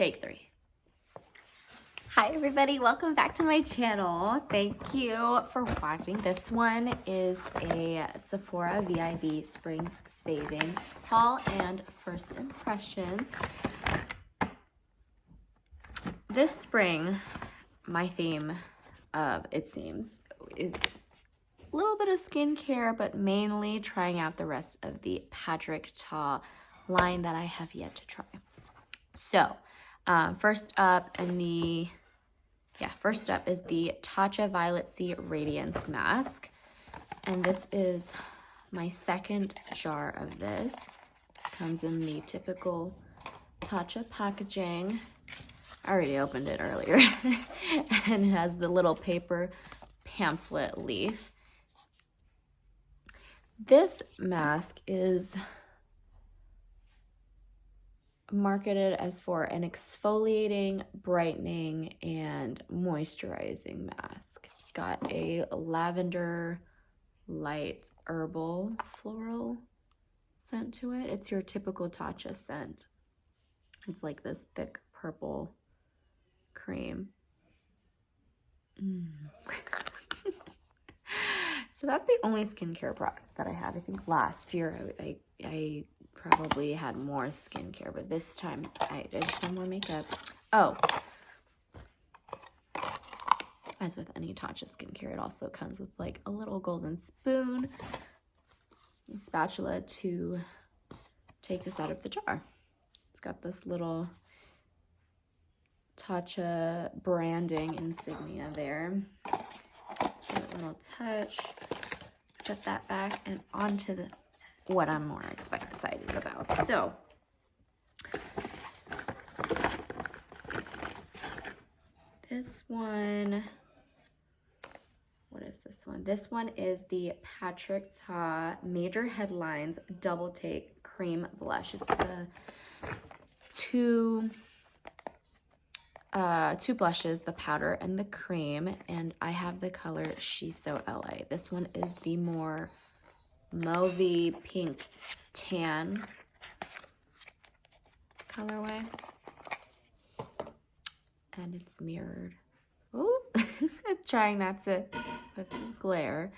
Take 3. Hi everybody, welcome back to my channel. Thank you for watching. This one is a Sephora VIB Spring Saving haul and first impression. This spring, my theme of, it seems, is a little bit of skincare, but mainly trying out the rest of the Tatcha line that I have yet to try. So, first up is the Tatcha Violet Sea Radiance Mask. And this is my second jar of this. Comes in the typical Tatcha packaging. I already opened it earlier. And it has the little paper pamphlet leaf. This mask is marketed as for an exfoliating, brightening, and moisturizing mask. It's got a lavender, light, herbal, floral scent to it. It's your typical Tatcha scent. It's like this thick purple cream. So that's the only skincare product that I have. I think last year I probably had more skincare, but this time I just have more makeup. Oh, as with any Tatcha skincare, it also comes with like a little golden spoon and spatula to take this out of the jar. It's got this little Tatcha branding insignia there. Cute little touch. Put that back and onto what I'm more excited about. So, this one, what is this one? This one is the Tatcha Major Headlines Double Take Cream Blush. It's the two blushes, the powder and the cream, and I have the color She's So LA. This one is the more mauvey pink tan colorway, and it's mirrored. Oh, trying not to glare.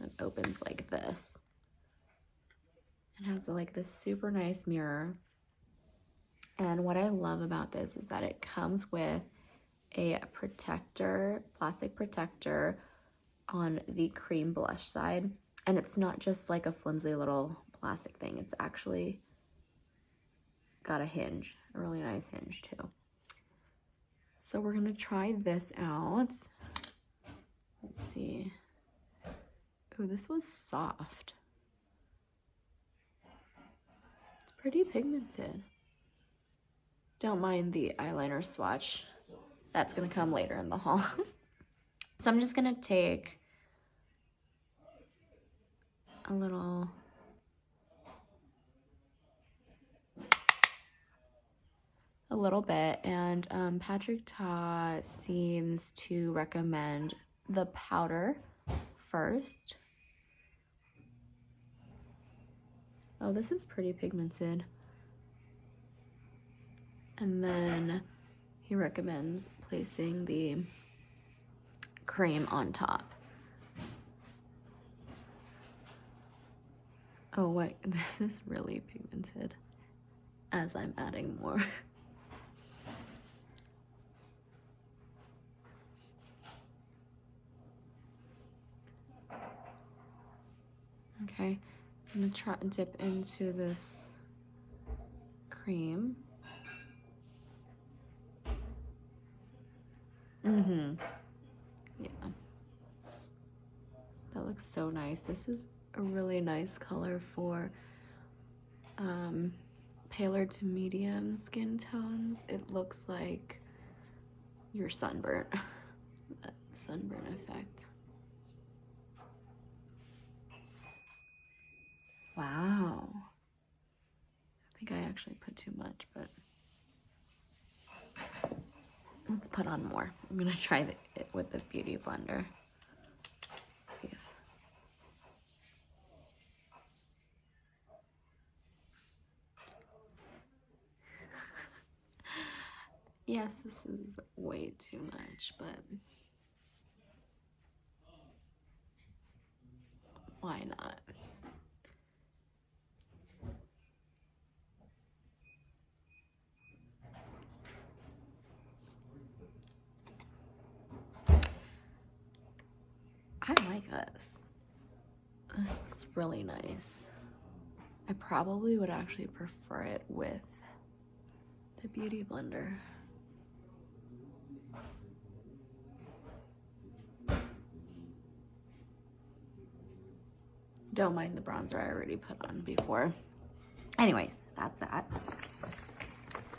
It opens like this. It has like this super nice mirror. And what I love about this is that it comes with a protector, plastic protector on the cream blush side. And it's not just like a flimsy little plastic thing. It's actually got a hinge, a really nice hinge too. So we're gonna try this out. Let's see. Oh, this was soft. It's pretty pigmented. Don't mind the eyeliner swatch. That's gonna come later in the haul. So I'm just gonna take a little bit, and Tatcha seems to recommend the powder first. Oh, this is pretty pigmented. And then he recommends placing the cream on top. Oh wait, this is really pigmented as I'm adding more. Okay, I'm gonna try and dip into this cream. Yeah. That looks so nice. This is a really nice color for paler to medium skin tones. It looks like your sunburn, that sunburn effect. Wow. I think I actually put too much, but let's put on more. I'm gonna try it with the Beauty Blender. See if Yes, this is way too much, but why not? I like this. This looks really nice. I probably would actually prefer it with the Beauty Blender. Don't mind the bronzer I already put on before. Anyways, that's that.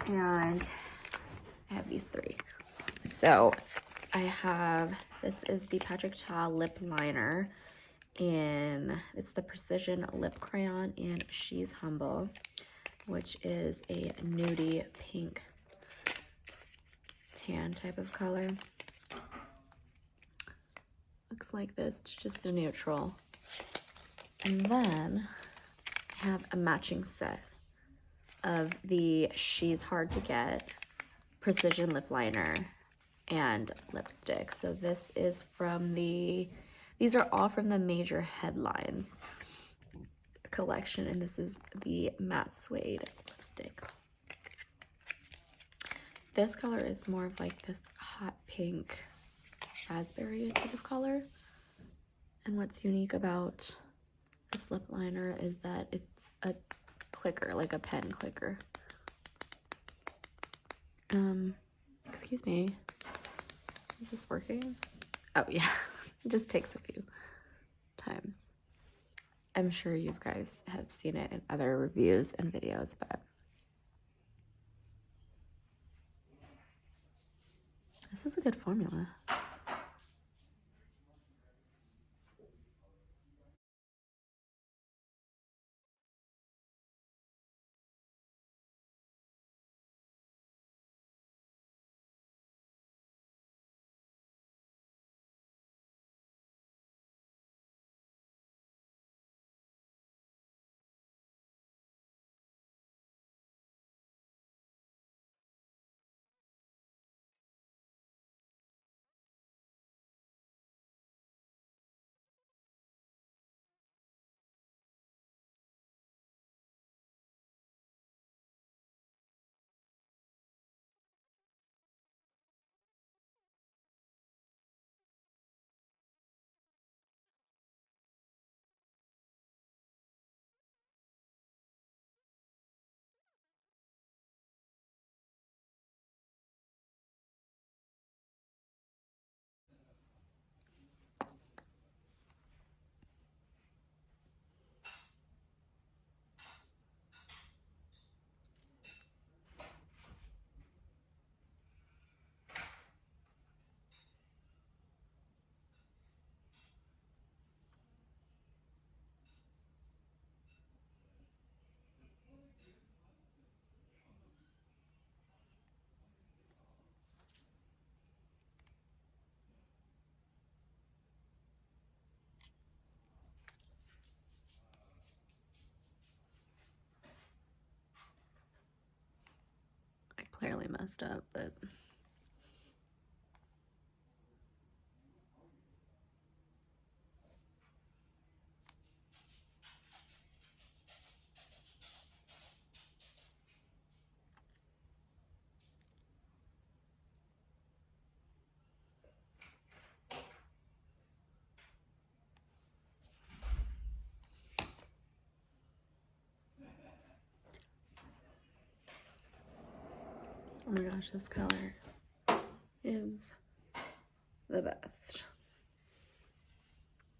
And I have these three. So I have, this is the Patrick Ta lip liner, and it's the Precision Lip Crayon, and She's Humble, which is a nudie pink tan type of color. Looks like this. It's just a neutral. And then I have a matching set of the She's Hard to Get Precision Lip Liner and lipstick. So this is from the, these are all from the Major Headlines collection, and this is the matte suede lipstick. This color is more of like this hot pink raspberry type of color. And what's unique about this lip liner is that it's a clicker, like a pen clicker. Excuse me. Is this working? Oh yeah, it just takes a few times. I'm sure you guys have seen it in other reviews and videos, but this is a good formula. I clearly messed up, but oh my gosh, this color is the best.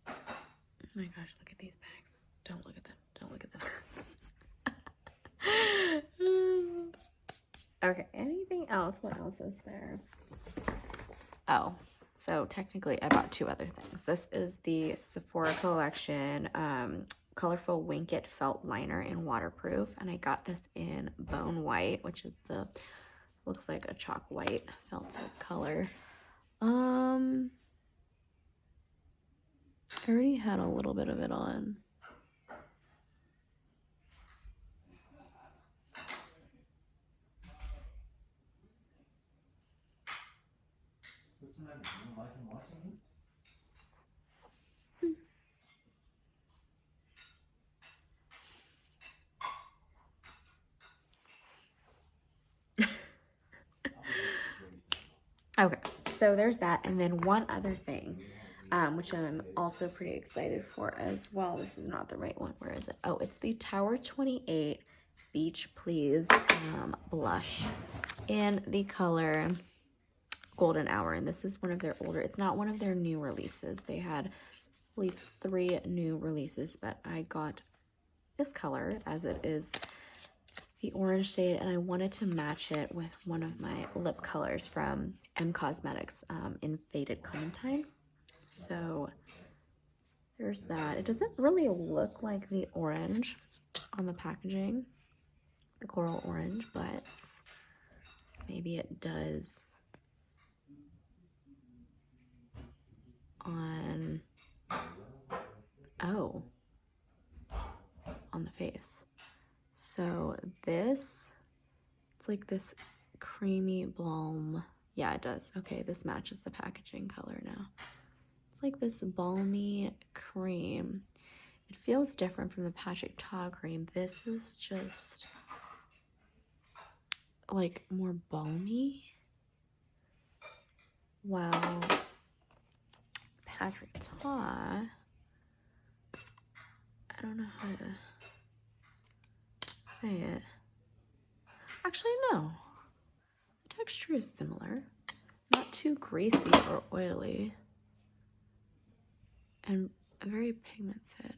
Oh my gosh, look at these bags. Don't look at them. Don't look at them. Okay, anything else? What else is there? Oh, so technically I bought two other things. This is the Sephora collection colorful Wink It felt liner in waterproof, and I got this in bone white, which is the, looks like a chalk white felt color. I already had a little bit of it on. Okay, so there's that. And then one other thing, which I'm also pretty excited for as well. This is not the right one. Where is it? Oh, it's the Tower 28 Beach Please blush in the color Golden Hour. And this is one of their older, it's not one of their new releases. They had, I believe, 3 new releases, but I got this color as it is the orange shade, and I wanted to match it with one of my lip colors from M Cosmetics in Faded Clementine. So there's that. It doesn't really look like the orange on the packaging, the coral orange, but maybe it does on, oh, on the face. So this, it's like this creamy balm. Yeah, it does. Okay, this matches the packaging color now. It's like this balmy cream. It feels different from the Patrick Ta cream. This is just like more balmy. Wow. Patrick Ta, I don't know how to say it. Actually, no. The texture is similar. Not too greasy or oily. And very pigmented.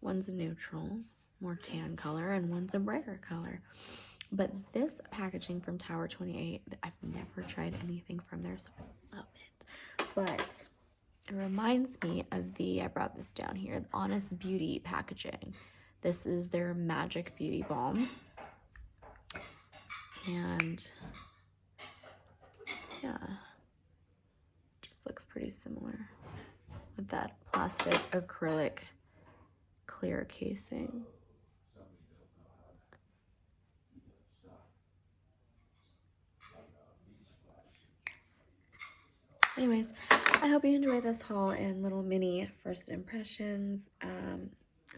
One's a neutral, more tan color, and one's a brighter color. But this packaging from Tower 28, I've never tried anything from there, so I love it. But it reminds me of the, I brought this down here, the Honest Beauty packaging. This is their Magic Beauty Balm. And yeah, just looks pretty similar with that plastic acrylic clear casing. Anyways, I hope you enjoyed this haul and little mini first impressions.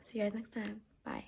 See you guys next time. Bye.